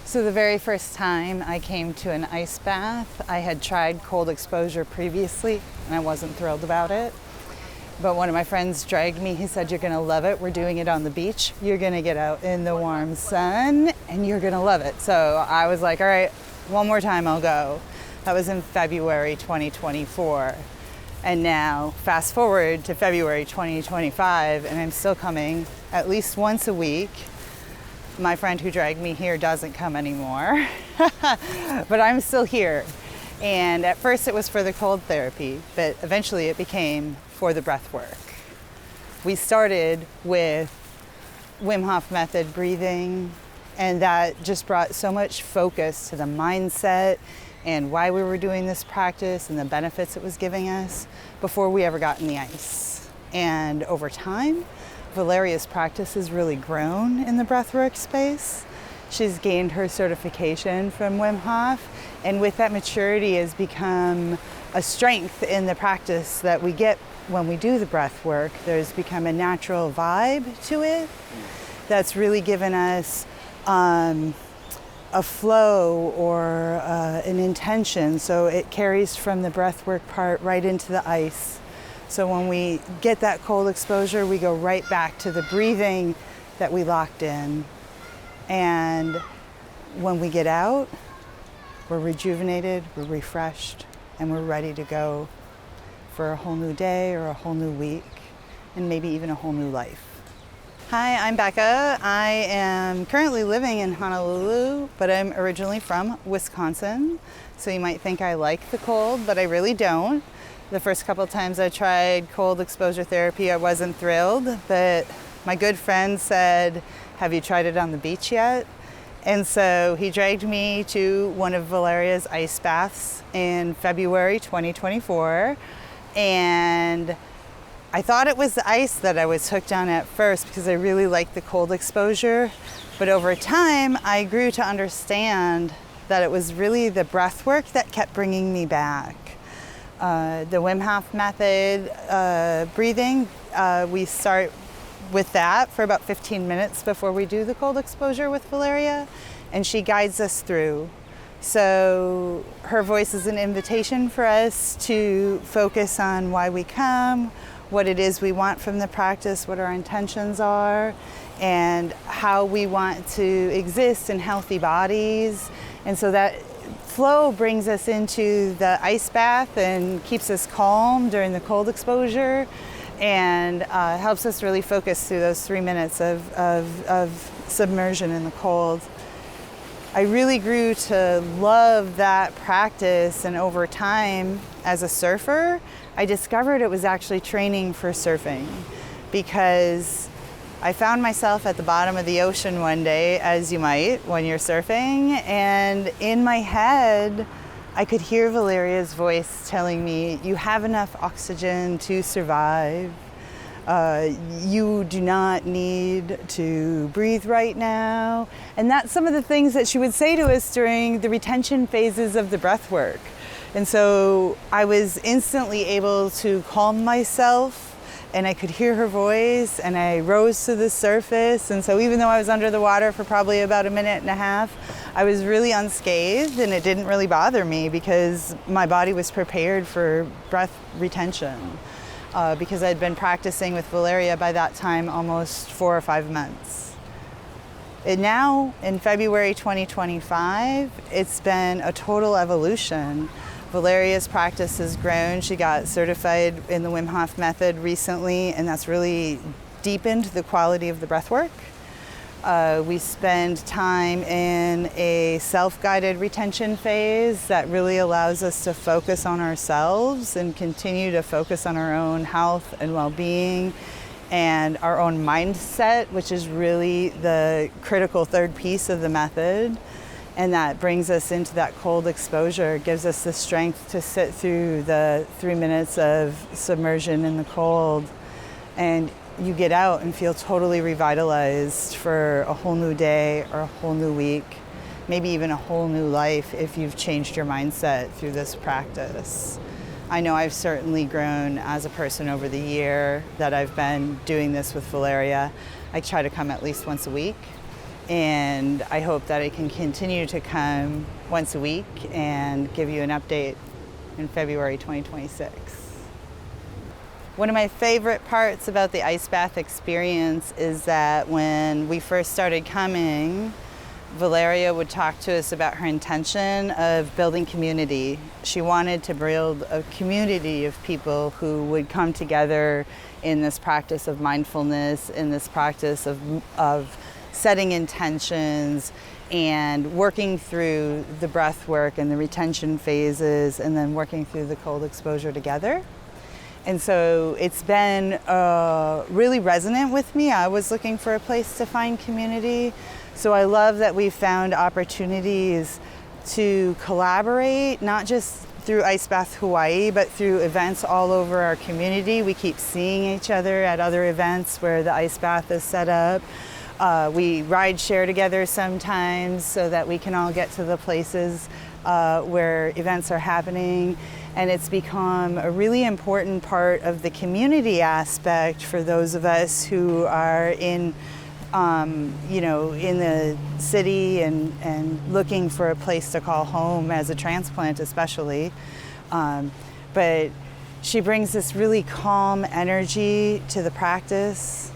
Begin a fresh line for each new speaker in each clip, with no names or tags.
So the very first time I came to an ice bath, I had tried cold exposure previously and I wasn't thrilled about it. But one of my friends dragged me. He said, "You're gonna love it. We're doing it on the beach. You're gonna get out in the warm sun and you're gonna love it." So I was like, all right, one more time I'll go. That was in February 2024. And now fast forward to February 2025 and I'm still coming at least once a week. My friend who dragged me here doesn't come anymore, but I'm still here. And at first it was for the cold therapy, but eventually it became for the breath work. We started with Wim Hof method breathing, and that just brought so much focus to the mindset and why we were doing this practice and the benefits it was giving us before we ever got in the ice. And over time, Valeria's practice has really grown in the breathwork space. She's gained her certification from Wim Hof, and with that maturity has become a strength in the practice that we get when we do the breath work. There's become a natural vibe to it that's really given us a flow or an intention, so it carries from the breath work part right into the ice. So when we get that cold exposure, we go right back to the breathing that we locked in. And when we get out, we're rejuvenated, we're refreshed, and we're ready to go for a whole new day or a whole new week, and maybe even a whole new life. Hi, I'm Becca. I am currently living in Honolulu, but I'm originally from Wisconsin. So you might think I like the cold, but I really don't. The first couple of times I tried cold exposure therapy, I wasn't thrilled, but my good friend said, "Have you tried it on the beach yet?" And so he dragged me to one of Valeria's ice baths in February 2024. And I thought it was the ice that I was hooked on at first because I really liked the cold exposure. But over time, I grew to understand that it was really the breath work that kept bringing me back. The Wim Hof method breathing, we start with that for about 15 minutes before we do the cold exposure with Valeria, and she guides us through. So her voice is an invitation for us to focus on why we come, what it is we want from the practice, what our intentions are, and how we want to exist in healthy bodies. And so that flow brings us into the ice bath and keeps us calm during the cold exposure, and helps us really focus through those 3 minutes of submersion in the cold. I really grew to love that practice, and over time, as a surfer, I discovered it was actually training for surfing, because I found myself at the bottom of the ocean one day, as you might when you're surfing, and in my head, I could hear Valeria's voice telling me, "You have enough oxygen to survive. You do not need to breathe right now." And that's some of the things that she would say to us during the retention phases of the breath work. And so I was instantly able to calm myself, and I could hear her voice, and I rose to the surface. And so even though I was under the water for probably about a minute and a half, I was really unscathed, and it didn't really bother me because my body was prepared for breath retention. Because I'd been practicing with Valeria by that time almost 4 or 5 months. And now, in February 2025, it's been a total evolution. Valeria's practice has grown. She got certified in the Wim Hof method recently, and that's really deepened the quality of the breath work. We spend time in a self-guided retention phase that really allows us to focus on ourselves and continue to focus on our own health and well-being and our own mindset, which is really the critical third piece of the method. And that brings us into that cold exposure, gives us the strength to sit through the 3 minutes of submersion in the cold. And you get out and feel totally revitalized for a whole new day or a whole new week, maybe even a whole new life if you've changed your mindset through this practice. I know I've certainly grown as a person over the year that I've been doing this with Valeria. I try to come at least once a week, And I hope that I can continue to come once a week and give you an update in February 2026. One of my favorite parts about the ice bath experience is that when we first started coming, Valeria would talk to us about her intention of building community. She wanted to build a community of people who would come together in this practice of mindfulness, in this practice of setting intentions and working through the breath work and the retention phases, and then working through the cold exposure together. And so it's been really resonant with me. I was looking for a place to find community. So I love that we found opportunities to collaborate, not just through Ice Bath Hawaii, but through events all over our community. We keep seeing each other at other events where the ice bath is set up. We ride share together sometimes so that we can all get to the places where events are happening. And it's become a really important part of the community aspect for those of us who are in in the city and looking for a place to call home as a transplant especially. But she brings this really calm energy to the practice.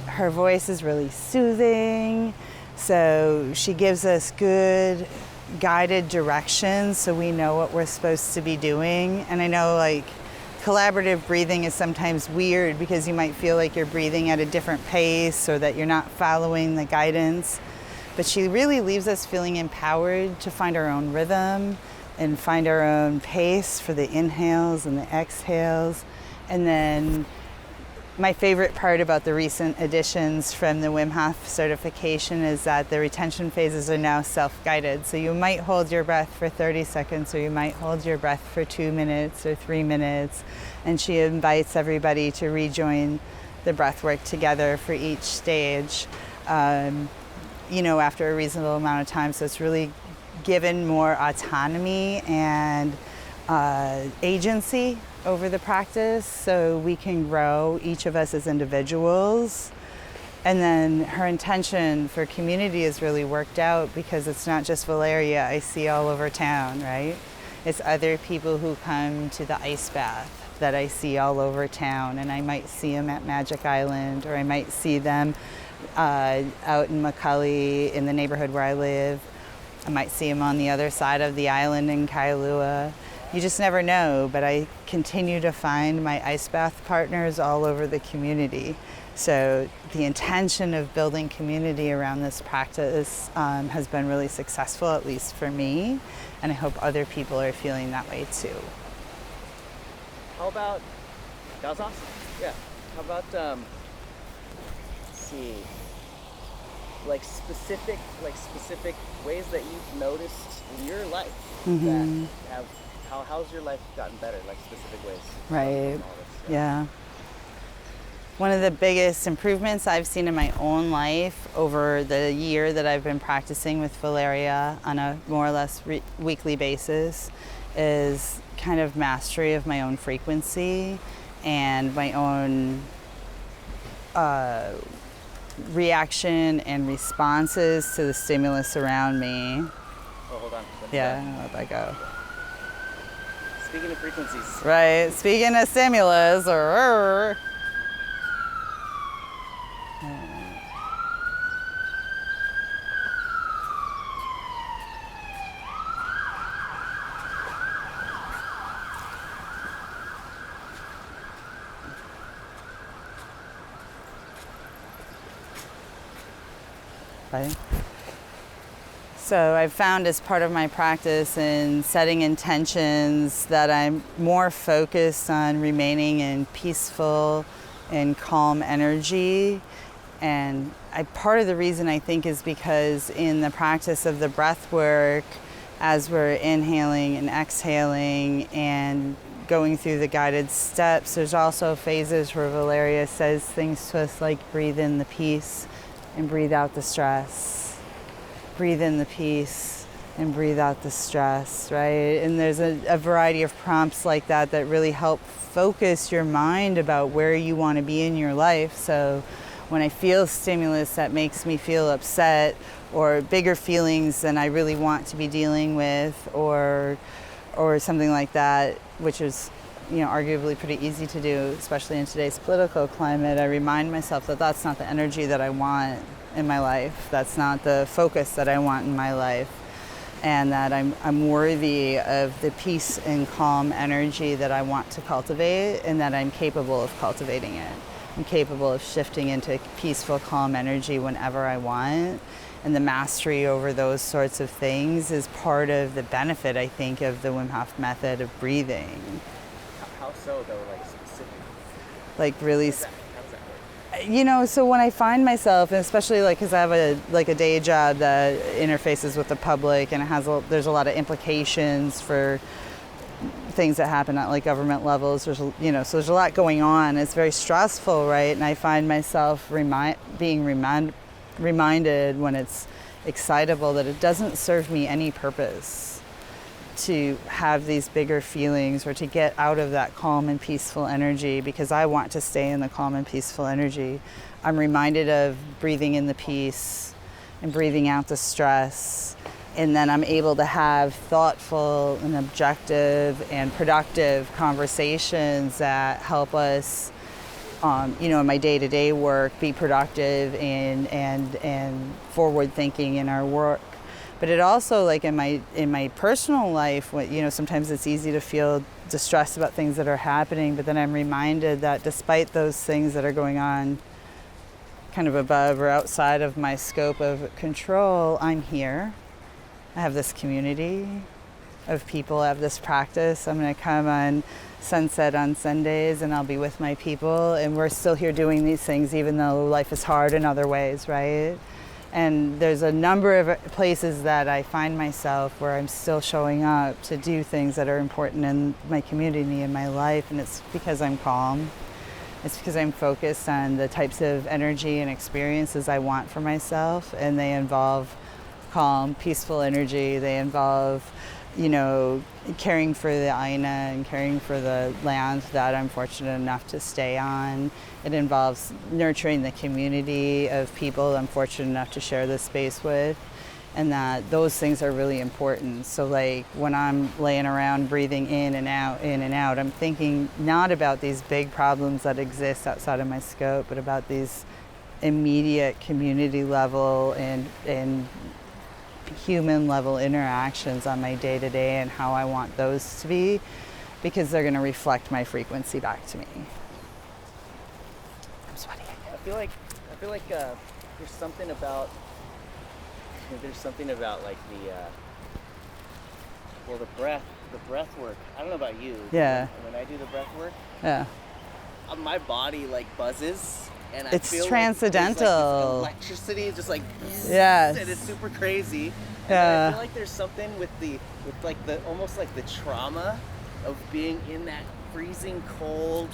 Her voice is really soothing, so she gives us good guided directions so we know what we're supposed to be doing. And I know collaborative breathing is sometimes weird because you might feel like you're breathing at a different pace or that you're not following the guidance. But she really leaves us feeling empowered to find our own rhythm and find our own pace for the inhales and the exhales. And then my favorite part about the recent additions from the Wim Hof certification is that the retention phases are now self-guided. So you might hold your breath for 30 seconds, or you might hold your breath for 2 minutes or 3 minutes. And she invites everybody to rejoin the breath work together for each stage, after a reasonable amount of time. So it's really given more autonomy and agency over the practice, so we can grow, each of us as individuals. And then her intention for community is really worked out because it's not just Valeria I see all over town, right? It's other people who come to the ice bath that I see all over town, and I might see them at Magic Island, or I might see them out in McCully in the neighborhood where I live. I might see them on the other side of the island in Kailua. You just never know, but I continue to find my ice bath partners all over the community. So the intention of building community around this practice has been really successful, at least for me, and I hope other people are feeling that way too.
How about, that was awesome. Yeah. How about, let's see, specific ways that you've noticed in your life that have, how's your life gotten better, specific ways?
Right, yeah. One of the biggest improvements I've seen in my own life over the year that I've been practicing with Valeria on a more or less weekly basis is kind of mastery of my own frequency and my own reaction and responses to the stimulus around me.
Oh, hold on.
Yeah, I'll let that go.
Speaking of frequencies.
Right, speaking of stimulus, right. So I've found as part of my practice in setting intentions that I'm more focused on remaining in peaceful and calm energy. And part of the reason I think is because in the practice of the breath work, as we're inhaling and exhaling and going through the guided steps, there's also phases where Valeria says things to us like breathe in the peace and breathe out the stress. Breathe in the peace and breathe out the stress, right? And there's a variety of prompts like that that really help focus your mind about where you want to be in your life. So when I feel stimulus that makes me feel upset or bigger feelings than I really want to be dealing with, or something like that, which is, arguably pretty easy to do, especially in today's political climate, I remind myself that that's not the energy that I want in my life. That's not the focus that I want in my life. And that I'm worthy of the peace and calm energy that I want to cultivate, and that I'm capable of cultivating it. I'm capable of shifting into peaceful, calm energy whenever I want. And the mastery over those sorts of things is part of the benefit, I think, of the Wim Hof method of breathing.
How so, though, like specifically?
Like really...
How does that work?
So when I find myself, and especially because I have a day job that interfaces with the public, and there's a lot of implications for things that happen at government levels. So there's a lot going on. It's very stressful, right? And I find myself being reminded when it's excitable that it doesn't serve me any purpose to have these bigger feelings or to get out of that calm and peaceful energy, because I want to stay in the calm and peaceful energy. I'm reminded of breathing in the peace and breathing out the stress, and then I'm able to have thoughtful and objective and productive conversations that help us in my day-to-day work, be productive and forward thinking in our work. But it also, in my personal life, sometimes it's easy to feel distressed about things that are happening, but then I'm reminded that despite those things that are going on kind of above or outside of my scope of control, I'm here. I have this community of people, I have this practice. I'm going to come on sunset on Sundays and I'll be with my people, and we're still here doing these things even though life is hard in other ways, right? And there's a number of places that I find myself where I'm still showing up to do things that are important in my community, in my life, and it's because I'm calm. It's because I'm focused on the types of energy and experiences I want for myself, and they involve calm, peaceful energy. They involve, caring for the Aina and caring for the land that I'm fortunate enough to stay on. It involves nurturing the community of people I'm fortunate enough to share this space with, and that those things are really important. So when I'm laying around breathing in and out, I'm thinking not about these big problems that exist outside of my scope, but about these immediate community level and human level interactions on my day-to-day, and how I want those to be, because they're going to reflect my frequency back to me. I'm sweaty.
I feel like there's something about the breath work. I don't know about you.
Yeah.
When I do the breath work,
Yeah.
My body buzzes. And
It's
I feel
transcendental.
Like this electricity is just
Yes.
and it's super crazy. And
Yeah.
I feel like there's something with the almost like the trauma of being in that freezing cold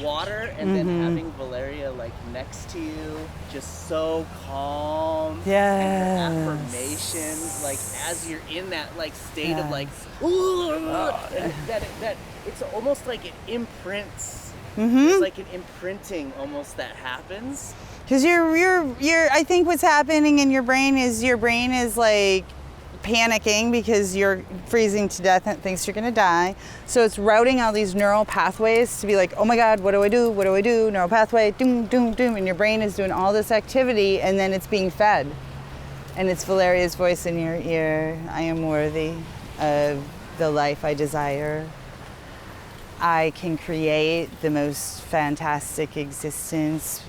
water, and then having Valeria next to you, just so calm.
Yes.
And her affirmations, as you're in that state of and that it's almost like it imprints. It's like an imprinting almost that happens.
Because I think what's happening in your brain is panicking because you're freezing to death and thinks you're going to die. So it's routing all these neural pathways to be oh my God, what do I do? What do I do? Neural pathway, doom, doom, doom. And your brain is doing all this activity, and then it's being fed. And it's Valeria's voice in your ear. I am worthy of the life I desire. I can create the most fantastic existence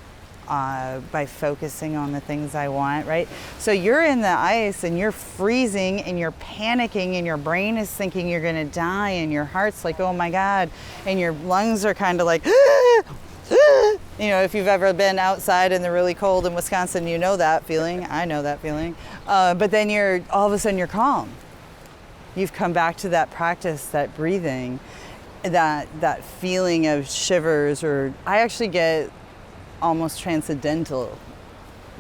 by focusing on the things I want, right? So you're in the ice and you're freezing and you're panicking and your brain is thinking you're gonna die and your heart's oh my God, and your lungs are kind of if you've ever been outside in the really cold in Wisconsin, you know that feeling. I know that feeling. But then all of a sudden you're calm. You've come back to that practice, that breathing, that feeling of shivers, or I actually get almost transcendental.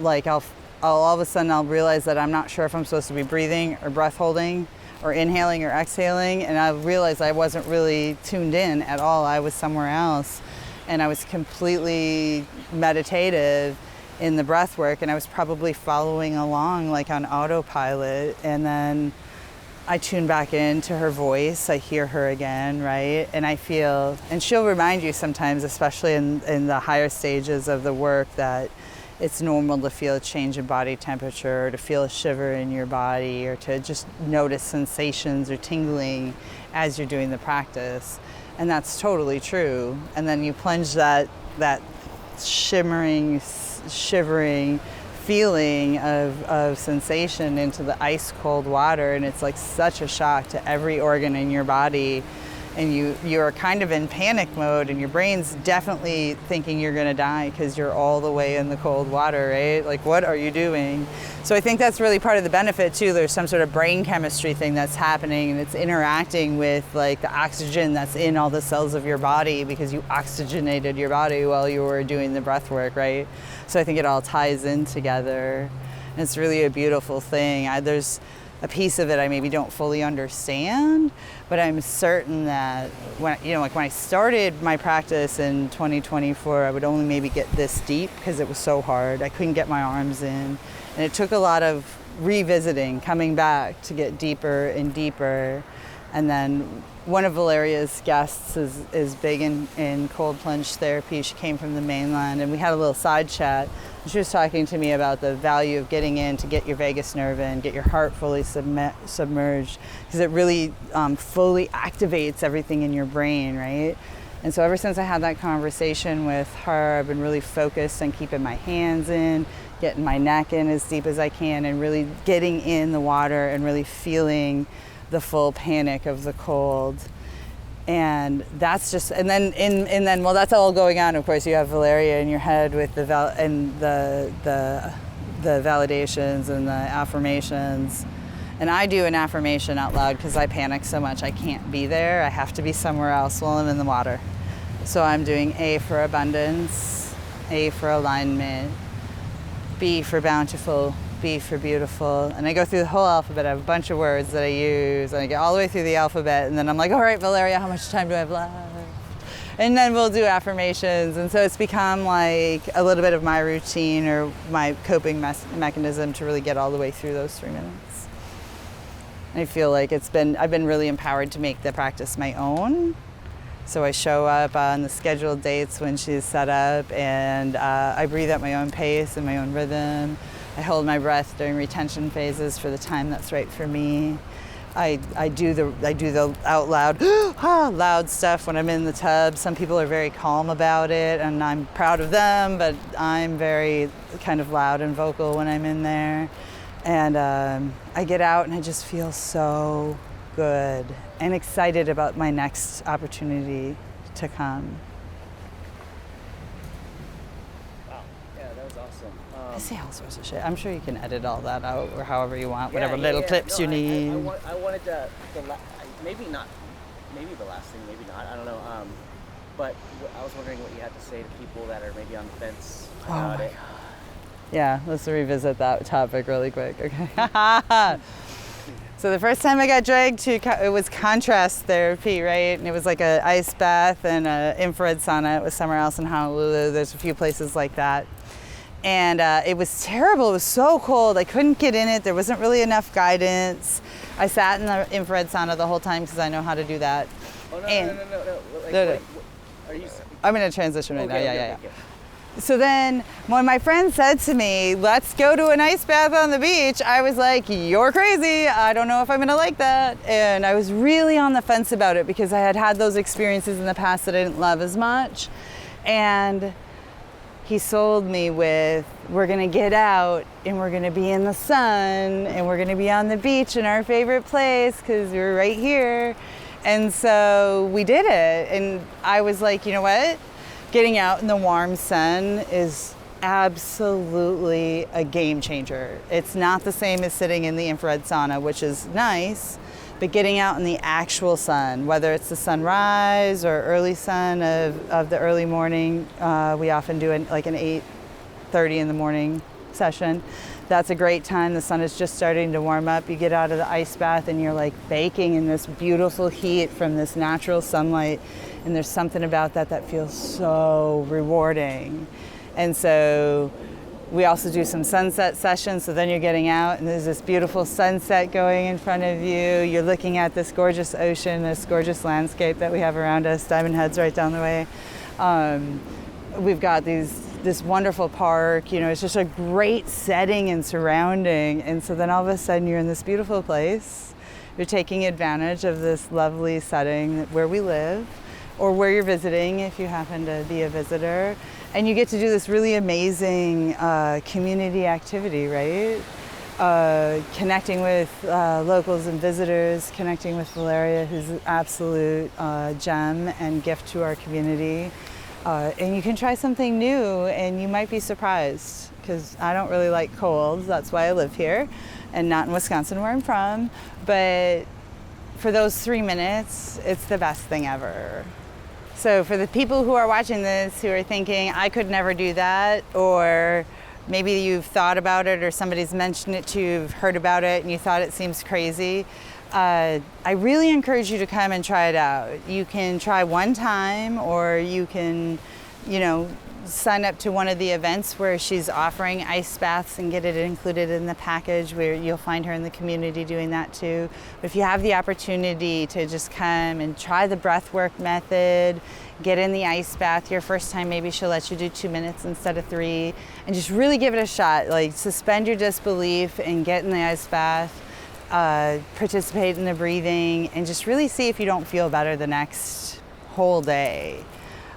I'll all of a sudden I'll realize that I'm not sure if I'm supposed to be breathing or breath holding or inhaling or exhaling, and I realized I wasn't really tuned in at all. I was somewhere else. and I was completely meditative in the breath work, and I was probably following along like on autopilot. And then I tune back into her voice, I hear her again, right? And I feel, and she'll remind you sometimes, especially in the higher stages of the work, that it's normal to feel a change in body temperature, or to feel a shiver in your body, or to just notice sensations or tingling as you're doing the practice. And that's totally true. And then you plunge that shimmering, shivering feeling of sensation into the ice cold water, and it's like such a shock to every organ in your body, and you're kind of in panic mode, and your brain's definitely thinking you're going to die because you're all the way in the cold water, right? Like, what are you doing? So I think that's really part of the benefit too. There's some sort of brain chemistry thing that's happening, and it's interacting with like the oxygen that's in all the cells of your body because you oxygenated your body while you were doing the breath work, right? So I think it all ties in together, and it's really a beautiful thing. There's a piece of it I maybe don't fully understand, but I'm certain that when I started my practice in 2024, I would only maybe get this deep because it was so hard. I couldn't get my arms in, and it took a lot of revisiting, coming back to get deeper and deeper. And then one of Valeria's guests is big in cold plunge therapy. She came from the mainland, and we had a little side chat. She was talking to me about the value of getting in to get your vagus nerve in, get your heart fully submerged, because it really fully activates everything in your brain, right? And so ever since I had that conversation with her, I've been really focused on keeping my hands in, getting my neck in as deep as I can, and really getting in the water and really feeling the full panic of the cold. And that's just, and then while that's all going on, of course, you have Valeria in your head with the validations and the affirmations. And I do an affirmation out loud because I panic so much I can't be there. I have to be somewhere else while I'm in the water. So I'm doing A for abundance, A for alignment, B for bountiful, B for beautiful, and I go through the whole alphabet. I have a bunch of words that I use, and I get all the way through the alphabet, and then I'm like, all right, Valeria, how much time do I have left? And then we'll do affirmations, and so it's become like a little bit of my routine or my coping mechanism to really get all the way through those 3 minutes. I feel like I've been really empowered to make the practice my own. So I show up on the scheduled dates when she's set up, and I breathe at my own pace and my own rhythm. I hold my breath during retention phases for the time that's right for me. I do the out loud loud stuff when I'm in the tub. Some people are very calm about it, and I'm proud of them, but I'm very kind of loud and vocal when I'm in there. And I get out and I just feel so good and excited about my next opportunity to come. I say all sorts of shit. I'm sure you can edit all that out or however you want, whatever little clips you need.
I wanted to, maybe not, maybe the last thing, maybe not, I don't know. But I was wondering what you had to say to people that are maybe on the fence about it. God.
Yeah, let's revisit that topic really quick, okay? So the first time I got dragged to, it was contrast therapy, right? And it was like an ice bath and an infrared sauna. It was somewhere else in Honolulu. There's a few places like that. And it was terrible. It was so cold. I couldn't get in it. There wasn't really enough guidance. I sat in the infrared sauna the whole time because I know how to do that.
Oh, no. Are you...
I'm in a transition right now. Yeah.
Okay.
So then when my friend said to me, let's go to an ice bath on the beach, I was like, you're crazy. I don't know if I'm going to like that. And I was really on the fence about it because I had those experiences in the past that I didn't love as much. And he sold me with, we're gonna get out and we're gonna be in the sun and we're gonna be on the beach in our favorite place because we're right here. And so we did it. And I was like, you know what? Getting out in the warm sun is absolutely a game changer. It's not the same as sitting in the infrared sauna, which is nice, but getting out in the actual sun, whether it's the sunrise or early sun of the early morning, we often do like an 8:30 in the morning session. That's a great time. The sun is just starting to warm up. You get out of the ice bath and you're like baking in this beautiful heat from this natural sunlight. And there's something about that that feels so rewarding. And so we also do some sunset sessions, so then you're getting out and there's this beautiful sunset going in front of you. You're looking at this gorgeous ocean, this gorgeous landscape that we have around us. Diamond Head's right down the way. We've got this wonderful park, you know, it's just a great setting and surrounding. And so then all of a sudden you're in this beautiful place. You're taking advantage of this lovely setting where we live, or where you're visiting if you happen to be a visitor. And you get to do this really amazing community activity, right? Connecting with locals and visitors, connecting with Valeria, who's an absolute gem and gift to our community. And you can try something new and you might be surprised, because I don't really like colds, that's why I live here and not in Wisconsin where I'm from. But for those 3 minutes, it's the best thing ever. So for the people who are watching this who are thinking, I could never do that, or maybe you've thought about it or somebody's mentioned it to you, you've heard about it and you thought it seems crazy, I really encourage you to come and try it out. You can try one time, or you can, you know, sign up to one of the events where she's offering ice baths and get it included in the package, where you'll find her in the community doing that too. But if you have the opportunity to just come and try the breathwork method, get in the ice bath your first time, maybe she'll let you do 2 minutes instead of 3, and just really give it a shot. Like, suspend your disbelief and get in the ice bath, participate in the breathing, and just really see if you don't feel better the next whole day.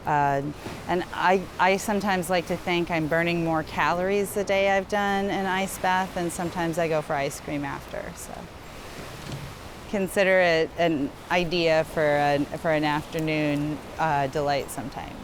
And I sometimes like to think I'm burning more calories the day I've done an ice bath, and sometimes I go for ice cream after. So consider it an idea for an afternoon delight sometime.